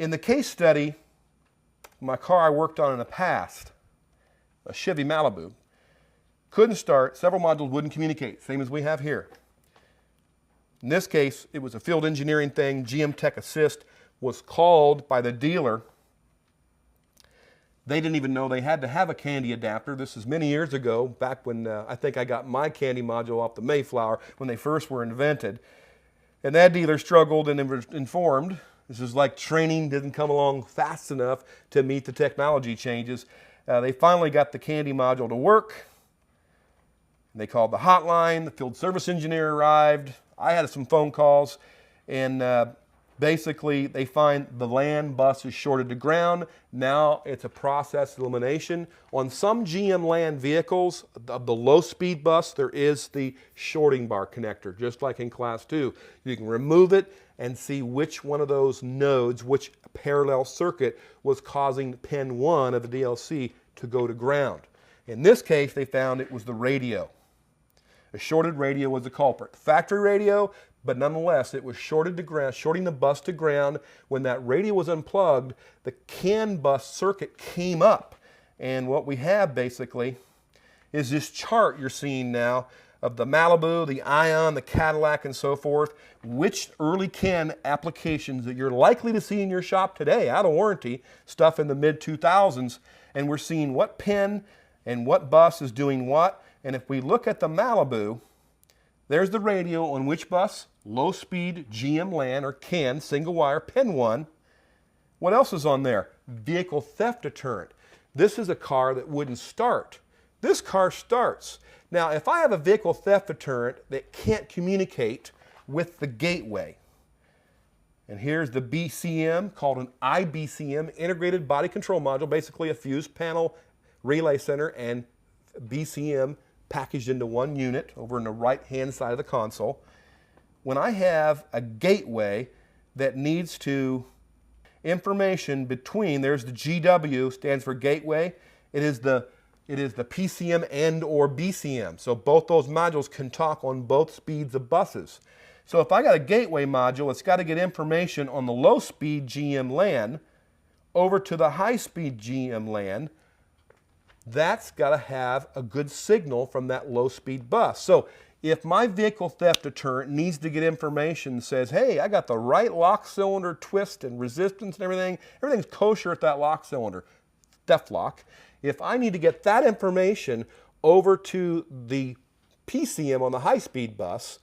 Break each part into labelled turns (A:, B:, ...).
A: In the case study, my car I worked on in the past, a Chevy Malibu, couldn't start, several modules wouldn't communicate, same as we have here. In this case, it was a field engineering thing. GM Tech Assist was called by the dealer. They didn't even know they had to have a candy adapter. This is many years ago, back when I think I got my candy module off the Mayflower when they first were invented. And that dealer struggled and was informed. This is like training didn't come along fast enough to meet the technology changes. They finally got the candy module to work. They called the hotline. The field service engineer arrived. I had some phone calls, and basically they find the LAN bus is shorted to ground. Now it's a process elimination. On some GM LAN vehicles, of the low-speed bus, there is the shorting bar connector, just like in Class 2. You can remove it and see which one of those nodes, which parallel circuit was causing pin 1 of the DLC to go to ground. In this case, they found it was the radio. A shorted radio was the culprit. Factory radio, but nonetheless, it was shorted to ground, shorting the bus to ground. When that radio was unplugged, the CAN bus circuit came up. And what we have basically is this chart you're seeing now of the Malibu, the Ion, the Cadillac, and so forth, which early CAN applications that you're likely to see in your shop today, out of warranty, stuff in the mid-2000s, and we're seeing what pin and what bus is doing what. And if we look at the Malibu, there's the radio on which bus? Low speed GM LAN or CAN, single wire, pin 1. What else is on there? Vehicle theft deterrent. This is a car that wouldn't start. This car starts. Now, if I have a vehicle theft deterrent that can't communicate with the gateway, and here's the BCM, called an IBCM, Integrated Body Control Module, basically a fuse panel, relay center, and BCM packaged into one unit over on the right-hand side of the console. When I have a gateway that needs to information between, there's the GW, stands for gateway. It is the PCM and or BCM. So both those modules can talk on both speeds of buses. So if I got a gateway module, it's got to get information on the low-speed GM LAN over to the high-speed GM LAN. That's got to have a good signal from that low-speed bus. So if my vehicle theft deterrent needs to get information that says, hey, I got the right lock cylinder twist and resistance and everything's kosher at that lock cylinder, theft lock. If I need to get that information over to the PCM on the high-speed bus,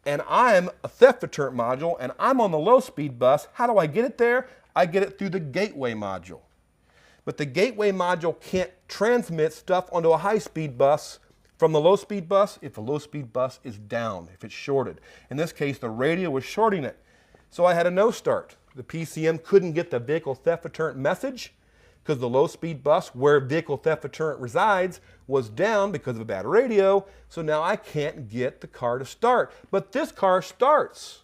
A: and I'm a theft deterrent module, and I'm on the low-speed bus, how do I get it there? I get it through the gateway module. But the gateway module can't transmit stuff onto a high-speed bus from the low-speed bus if the low-speed bus is down, if it's shorted. In this case, the radio was shorting it. So I had a no start. The PCM couldn't get the vehicle theft deterrent message because the low-speed bus where vehicle theft deterrent resides was down because of a bad radio. So now I can't get the car to start. But this car starts.